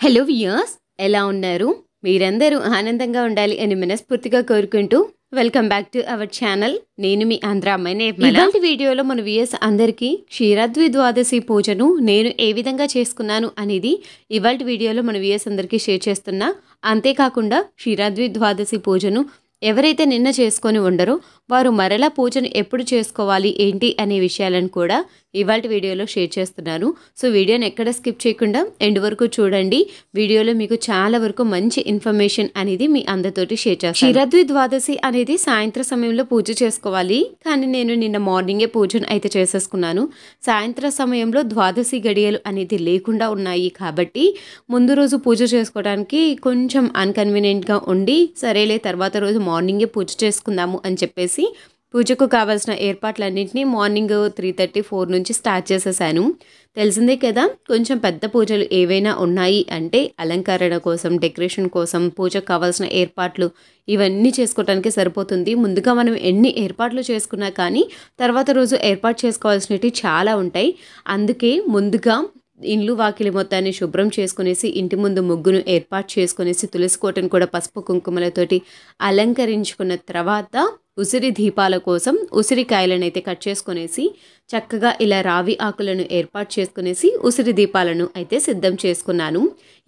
Hello viewers, ఎలా ఉన్నారు? మీరందరూ ఆనందంగా ఉండాలి అని మనస్ఫూర్తిగా కోరుకుంటూ welcome back to our channel. నేను మీ ఆంధ్ర అమ్మాయి నిర్మల. ఇవాల్టి వీడియోలో మన వ్యూయర్స్ అందరికీ క్షీరాద్రి ద్వాదశి పూజను నేను ఏ విధంగా చేసుకున్నాను అనేది ఇవాల్టి వీడియోలో మన వ్యూయర్స్ అందరికీ షేర్ చేస్తున్నా. అంతేకాకుండా క్షీరాద్రి ద్వాదశి పూజను ఎవరైతే నిన్న చేసుకొని ఉండరో వారు మరలా పూజను ఎప్పుడు చేసుకోవాలి ఏంటి అనే విషయాలను కూడా ఇవాల్టి వీడియోలో షేర్ చేస్తున్నాను. సో వీడియోని ఎక్కడ స్కిప్ చేయకుండా ఎండ్ వరకు చూడండి. వీడియోలో మీకు చాలా వరకు మంచి ఇన్ఫర్మేషన్ అనేది మీ అందరితోటి షేర్ చేస్తాను. క్షీరాద్రి ద్వాదశి అనేది సాయంత్రం సమయంలో పూజ చేసుకోవాలి, కానీ నేను నిన్న మార్నింగే పూజను అయితే చేసేసుకున్నాను. సాయంత్రం సమయంలో ద్వాదశి గడియలు అనేది లేకుండా ఉన్నాయి కాబట్టి ముందు రోజు పూజ చేసుకోవడానికి కొంచెం అన్కన్వీనియంట్గా ఉండి సరేలే తర్వాత రోజు మార్నింగే పూజ చేసుకుందాము అని చెప్పేసి పూజకు కావాల్సిన ఏర్పాట్లన్నింటినీ మార్నింగ్ 3:30-4 నుంచి స్టార్ట్ చేసేసాను. తెలిసిందే కదా, కొంచెం పెద్ద పూజలు ఏవైనా ఉన్నాయి అంటే అలంకరణ కోసం, డెకరేషన్ కోసం, పూజకు కావాల్సిన ఏర్పాట్లు ఇవన్నీ చేసుకోవడానికి సరిపోతుంది. ముందుగా మనం ఎన్ని ఏర్పాట్లు చేసుకున్నా కానీ తర్వాత రోజు ఏర్పాటు చేసుకోవాల్సినవి చాలా ఉంటాయి. అందుకే ముందుగా ఇల్లు వాకిలి మొత్తాన్ని శుభ్రం చేసుకునేసి ఇంటి ముందు ముగ్గును ఏర్పాటు చేసుకునేసి తులసి కోటను కూడా పసుపు కుంకుమలతోటి అలంకరించుకున్న తర్వాత ఉసిరి దీపాల కోసం ఉసిరికాయలను అయితే కట్ చేసుకునేసి చక్కగా ఇలా రావి ఆకులను ఏర్పాటు చేసుకునేసి ఉసిరి దీపాలను అయితే సిద్ధం చేసుకున్నాను.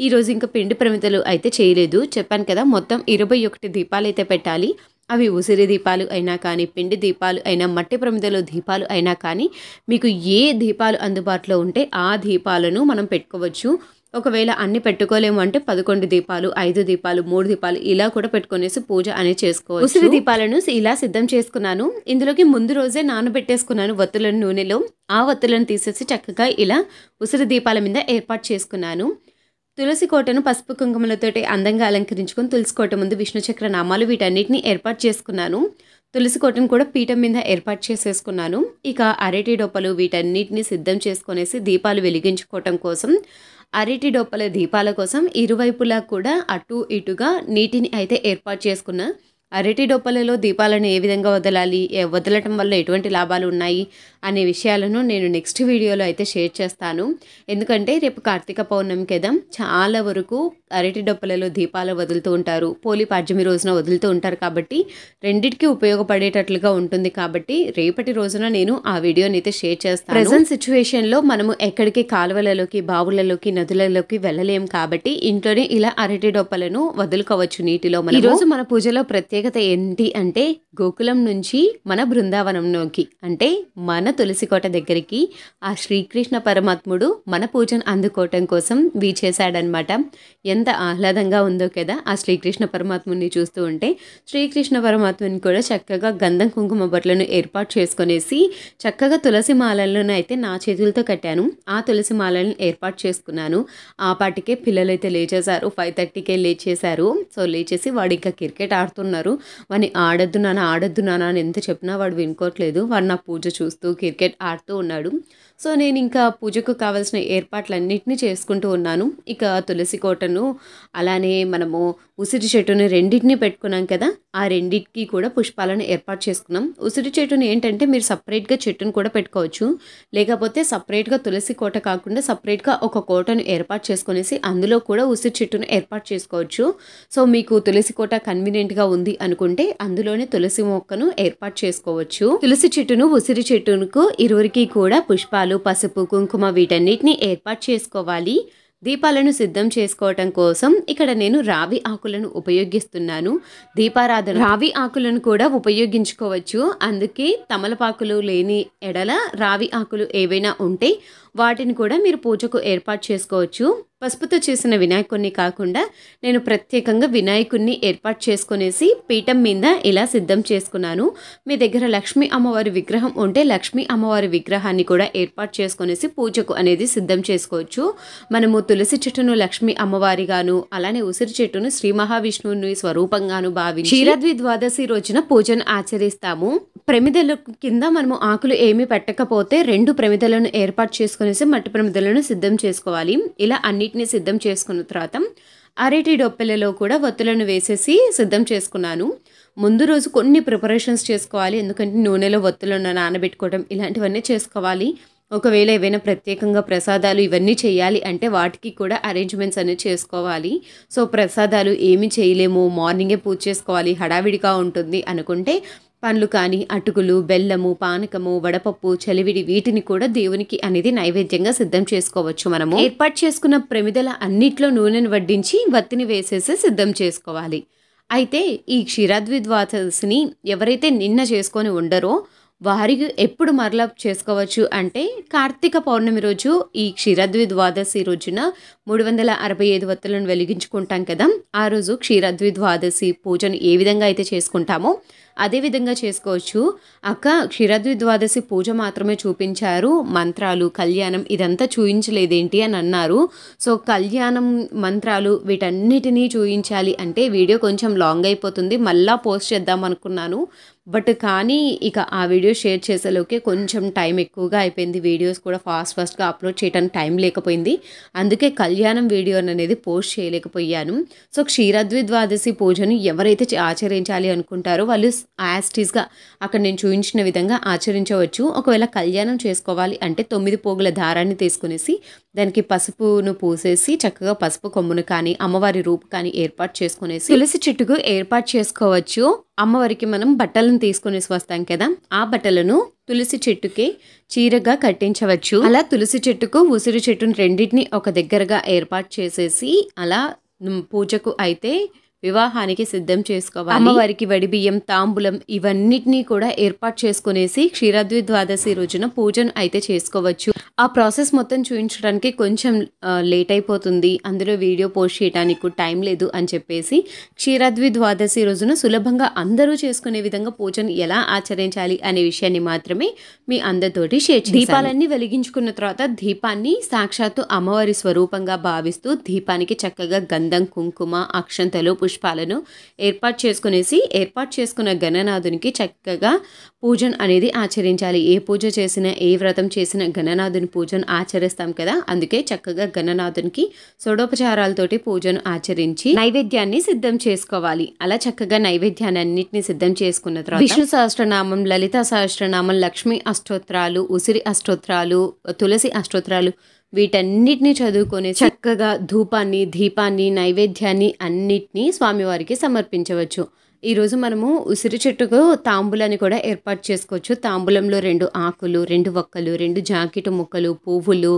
ఈరోజు ఇంకా పిండి ప్రమిదలు అయితే చేయలేదు. చెప్పాను కదా, మొత్తం 21 దీపాలు అయితే పెట్టాలి. అవి ఉసిరి దీపాలు అయినా కానీ, పిండి దీపాలు అయినా, మట్టి ప్రమిదలో దీపాలు అయినా కానీ మీకు ఏ దీపాలు అందుబాటులో ఉంటే ఆ దీపాలను మనం పెట్టుకోవచ్చు. ఒకవేళ అన్ని పెట్టుకోలేము అంటే 11 దీపాలు, 5 దీపాలు, 3 దీపాలు ఇలా కూడా పెట్టుకునేసి పూజ అనేది చేసుకోవచ్చు. ఉసిరి దీపాలను ఇలా సిద్ధం చేసుకున్నాను. ఇందులోకి ముందు రోజే నానబెట్టేసుకున్నాను వత్తులను నూనెలో. ఆ వత్తులను తీసేసి చక్కగా ఇలా ఉసిరి దీపాల మీద ఏర్పాటు చేసుకున్నాను. తులసి కోటను పసుపు కుంకుమలతోటి అందంగా అలంకరించుకొని తులసి కోట ముందు విష్ణు చక్ర నామాలు వీటన్నిటిని ఏర్పాటు చేసుకున్నాను. తులసి కోటను కూడా పీఠం మీద ఏర్పాటు చేసేసుకున్నాను. ఇక అరటి డొప్పలు వీటన్నిటిని సిద్ధం చేసుకునేసి దీపాలు వెలిగించుకోవటం కోసం అరటి డొప్పల దీపాల కోసం ఇరువైపులా కూడా అటు ఇటుగా నీటిని అయితే ఏర్పాటు చేసుకున్నా. అరటి డొప్పలలో దీపాలను ఏ విధంగా వదలాలి, వదలటం వల్ల ఎటువంటి లాభాలు ఉన్నాయి అనే విషయాలను నేను నెక్స్ట్ వీడియోలో అయితే షేర్ చేస్తాను. ఎందుకంటే రేపు కార్తీక పౌర్ణమి కదా, చాలా వరకు అరటి డొప్పలలో దీపాలు వదులుతూ ఉంటారు. పోలి పాడ్యమి రోజున వదులుతూ ఉంటారు కాబట్టి రెండిటికి ఉపయోగపడేటట్లుగా ఉంటుంది. కాబట్టి రేపటి రోజున నేను ఆ వీడియోని అయితే షేర్ చేస్తాను. ప్రెజెంట్ సిచ్యువేషన్లో మనము ఎక్కడికి కాలువలలోకి, బావులలోకి, నదులలోకి వెళ్ళలేం కాబట్టి ఇంట్లోనే ఇలా అరటి డొప్పలను వదులుకోవచ్చు నీటిలో. ఈ రోజు మన పూజలో ప్రత్యేకత ఏంటి అంటే గోకులం నుంచి మన బృందావనంలోకి అంటే మన తులసికోట దగ్గరికి ఆ శ్రీకృష్ణ పరమాత్ముడు మన పూజను అందుకోవటం కోసం వీచేశాడనమాట. ఎంత ఆహ్లాదంగా ఉందో కదా ఆ శ్రీకృష్ణ పరమాత్ముని చూస్తూ ఉంటే. శ్రీకృష్ణ పరమాత్ముని కూడా చక్కగా గంధం కుంకుమ బొట్లను ఏర్పాటు చేసుకునేసి చక్కగా తులసి మాలలను అయితే నా చేతులతో కట్టాను. ఆ తులసి మాలను ఏర్పాటు చేసుకున్నాను. ఆ పాటికే పిల్లలైతే లేచేశారు. 5:30కే లేచేశారు. సో లేచేసి వాడు ఇంకా క్రికెట్ ఆడుతున్నారు. వాడిని ఆడొద్దు నాన్న అని ఎంత చెప్పినా వాడు వినుకోవట్లేదు. వాడు నా పూజ చూస్తూ క్రికెట్ ఆడుతూ ఉన్నాడు. సో నేను ఇంకా పూజకు కావాల్సిన ఏర్పాట్లన్నింటినీ చేసుకుంటూ ఉన్నాను. ఇక తులసి కోటను అలానే మనము ఉసిరి చెట్టును రెండింటినీ పెట్టుకున్నాం కదా, ఆ రెండింటికి కూడా పుష్పాలను ఏర్పాటు చేసుకున్నాం. ఉసిరి చెట్టును ఏంటంటే మీరు సపరేట్గా చెట్టును కూడా పెట్టుకోవచ్చు, లేకపోతే సపరేట్గా తులసి కోట కాకుండా సపరేట్గా ఒక కోటను ఏర్పాటు చేసుకునేసి అందులో కూడా ఉసిరి చెట్టును ఏర్పాటు చేసుకోవచ్చు. సో మీకు తులసి కోట కన్వీనియంట్గా ఉంది అనుకుంటే అందులోనే తులసి మొక్కను ఏర్పాటు చేసుకోవచ్చు. తులసి చెట్టును, ఉసిరి చెట్టుకు ఇరువురికి కూడా పుష్పాలు, పసుపు, కుంకుమ వీటన్నిటిని ఏర్పాటు చేసుకోవాలి. దీపాలను సిద్ధం చేసుకోవటం కోసం ఇక్కడ నేను రావి ఆకులను ఉపయోగిస్తున్నాను. దీపారాధన రావి ఆకులను కూడా ఉపయోగించుకోవచ్చు. అందుకే తమలపాకులు లేని ఎడల రావి ఆకులు ఏవైనా ఉంటే వాటిని కూడా మీరు పూజకు ఏర్పాటు చేసుకోవచ్చు. పసుపుతో చేసిన వినాయకుడిని కాకుండా నేను ప్రత్యేకంగా వినాయకుడిని ఏర్పాటు చేసుకునేసి పీఠం మీద ఇలా సిద్ధం చేసుకున్నాను. మీ దగ్గర లక్ష్మీ అమ్మవారి విగ్రహం ఉంటే లక్ష్మీ అమ్మవారి విగ్రహాన్ని కూడా ఏర్పాటు చేసుకునేసి పూజకు అనేది సిద్ధం చేసుకోవచ్చు. మనము తులసి చెట్టును లక్ష్మీ అమ్మవారిగాను, అలానే ఉసిరి చెట్టును శ్రీ మహావిష్ణువుని స్వరూపంగాను భావించి క్షీరాద్రి ద్వాదశి రోజున పూజను ఆచరిస్తాము. ప్రమిదల కింద మనము ఆకులు ఏమీ పెట్టకపోతే 2 ప్రమిదలను ఏర్పాటు చేసుకునేసి మట్టి ప్రమిదలను సిద్ధం చేసుకోవాలి. ఇలా అన్నిటినీ సిద్ధం చేసుకున్న తర్వాత అరటి డొప్పెలలో కూడా వత్తులను వేసేసి సిద్ధం చేసుకున్నాను. ముందు రోజు కొన్ని ప్రిపరేషన్స్ చేసుకోవాలి, ఎందుకంటే నూనెలో వత్తులను నానబెట్టుకోవడం ఇలాంటివన్నీ చేసుకోవాలి. ఒకవేళ ఏవైనా ప్రత్యేకంగా ప్రసాదాలు ఇవన్నీ చేయాలి అంటే వాటికి కూడా అరేంజ్మెంట్స్ అనేది చేసుకోవాలి. సో ప్రసాదాలు ఏమి చేయలేము, మార్నింగే పూజ చేసుకోవాలి, హడావిడిగా ఉంటుంది అనుకుంటే పండ్లు కానీ, అటుకులు, బెల్లము, పానకము, వడపప్పు, చలివిడి వీటిని కూడా దేవునికి అనేది నైవేద్యంగా సిద్ధం చేసుకోవచ్చు. మనము ఏర్పాటు చేసుకున్న ప్రమిదల అన్నిట్లో నూనెను వడ్డించి వత్తిని వేసేసి సిద్ధం చేసుకోవాలి. అయితే ఈ క్షీరాద్రి ద్వాదశిని ఎవరైతే నిన్న చేసుకొని ఉండరో వారికి ఎప్పుడు మరలా చేసుకోవచ్చు అంటే కార్తీక పౌర్ణమి రోజు ఈ క్షీరాద్రి ద్వాదశి రోజున 365 వత్తులను వెలిగించుకుంటాం కదా, ఆ రోజు క్షీరాద్రి ద్వాదశి పూజను ఏ విధంగా అయితే చేసుకుంటామో అదే విధంగా చేసుకోవచ్చు. అక్క క్షీరాద్రి ద్వాదశి పూజ మాత్రమే చూపించారు, మంత్రాలు కళ్యాణం ఇదంతా చూపించలేదేంటి అని అన్నారు. సో కళ్యాణం మంత్రాలు వీటన్నిటినీ చూపించాలి అంటే వీడియో కొంచెం లాంగ్ అయిపోతుంది, మళ్ళా పోస్ట్ చేద్దాం అనుకున్నాను. బట్ కానీ ఇక ఆ వీడియో షేర్ చేసేలోకే కొంచెం టైం ఎక్కువగా అయిపోయింది, వీడియోస్ కూడా ఫాస్ట్గా అప్లోడ్ చేయడానికి టైం లేకపోయింది. అందుకే కళ్యాణం వీడియో అనేది పోస్ట్ చేయలేకపోయాను. సో క్షీరాద్రి ద్వాదశి పూజను ఎవరైతే ఆచరించాలి అనుకుంటారో వాళ్ళు యాస్టీస్గా అక్కడ నేను చూపించిన విధంగా ఆచరించవచ్చు. ఒకవేళ కళ్యాణం చేసుకోవాలి అంటే 9 పోగుల దారాన్ని తీసుకునేసి దానికి పసుపును పూసేసి చక్కగా పసుపు కొమ్మును కానీ అమ్మవారి రూపు కానీ ఏర్పాటు చేసుకునేసి తులసి చెట్టుకు ఏర్పాటు చేసుకోవచ్చు. అమ్మవారికి మనం బట్టలను తీసుకునేసి వస్తాం కదా, ఆ బట్టలను తులసి చెట్టుకే చీరగా కట్టించవచ్చు. అలా తులసి చెట్టుకు ఉసిరి చెట్టును రెండింటిని ఒక దగ్గరగా ఏర్పాటు చేసేసి అలా పూజకు అయితే వివాహానికి సిద్ధం చేసుకోవాలి. అమ్మవారికి వడిబియ్యం, తాంబూలం ఇవన్నిటినీ కూడా ఏర్పాటు చేసుకునేసి క్షీరాద్రి ద్వాదశి రోజున పూజను అయితే చేసుకోవచ్చు. ఆ ప్రాసెస్ మొత్తం చూపించడానికి కొంచెం లేట్ అయిపోతుంది, అందులో వీడియో పోస్ట్ చేయడానికి టైం లేదు అని చెప్పేసి క్షీరాద్రి ద్వాదశి రోజున సులభంగా అందరూ చేసుకునే విధంగా పూజను ఎలా ఆచరించాలి అనే విషయాన్ని మాత్రమే మీ అందరితోటి షేర్ చేశాను. దీపాలన్నీ వెలిగించుకున్న తర్వాత దీపాన్ని సాక్షాత్తు అమ్మవారి స్వరూపంగా భావిస్తూ దీపానికి చక్కగా గంధం, కుంకుమ, అక్షంతలు, పుష్పాలను ఏర్పాటు చేసుకున్న గణనాథునికి చక్కగా పూజను అనేది ఆచరించాలి. ఏ పూజ చేసినా ఏ వ్రతం చేసినా గణనాథుని పూజను ఆచరిస్తాం కదా, అందుకే చక్కగా గణనాథునికి షోడోపచారాలతోటి పూజను ఆచరించి నైవేద్యాన్ని సిద్ధం చేసుకోవాలి. అలా చక్కగా నైవేద్యాన్ని అన్నింటినీ సిద్ధం చేసుకున్న తర్వాత విష్ణు సహస్రనామం, లలిత సహస్రనామం, లక్ష్మీ అష్టోత్తరాలు, ఉసిరి అష్టోత్తరాలు, తులసి అష్టోత్తరాలు వీటన్నిటిని చదువుకొని చక్కగా ధూపాన్ని, దీపాన్ని, నైవేద్యాన్ని అన్నిటినీ స్వామివారికి సమర్పించవచ్చు. ఈరోజు మనము ఉసిరి చెట్టుకు తాంబూలాన్ని కూడా ఏర్పాటు చేసుకోవచ్చు. తాంబూలంలో 2 ఆకులు, 2 వక్కలు, 2 జాకెట్ ముక్కలు, పువ్వులు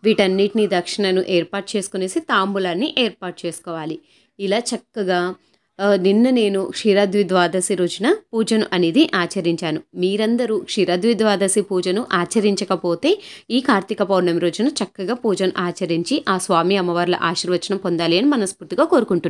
వీటన్నిటిని దక్షిణను ఏర్పాటు చేసుకునేసి తాంబూలాన్ని ఏర్పాటు చేసుకోవాలి. ఇలా చక్కగా నిన్న నేను క్షీరాద్రి ద్వాదశి రోజున పూజను అనేది ఆచరించాను. మీరందరూ క్షీరాద్రి ద్వాదశి పూజను ఆచరించకపోతే ఈ కార్తీక పౌర్ణమి రోజున చక్కగా పూజను ఆచరించి ఆ స్వామి అమ్మవార్ల ఆశీర్వచనం పొందాలి అని మనస్ఫూర్తిగా కోరుకుంటున్నాను.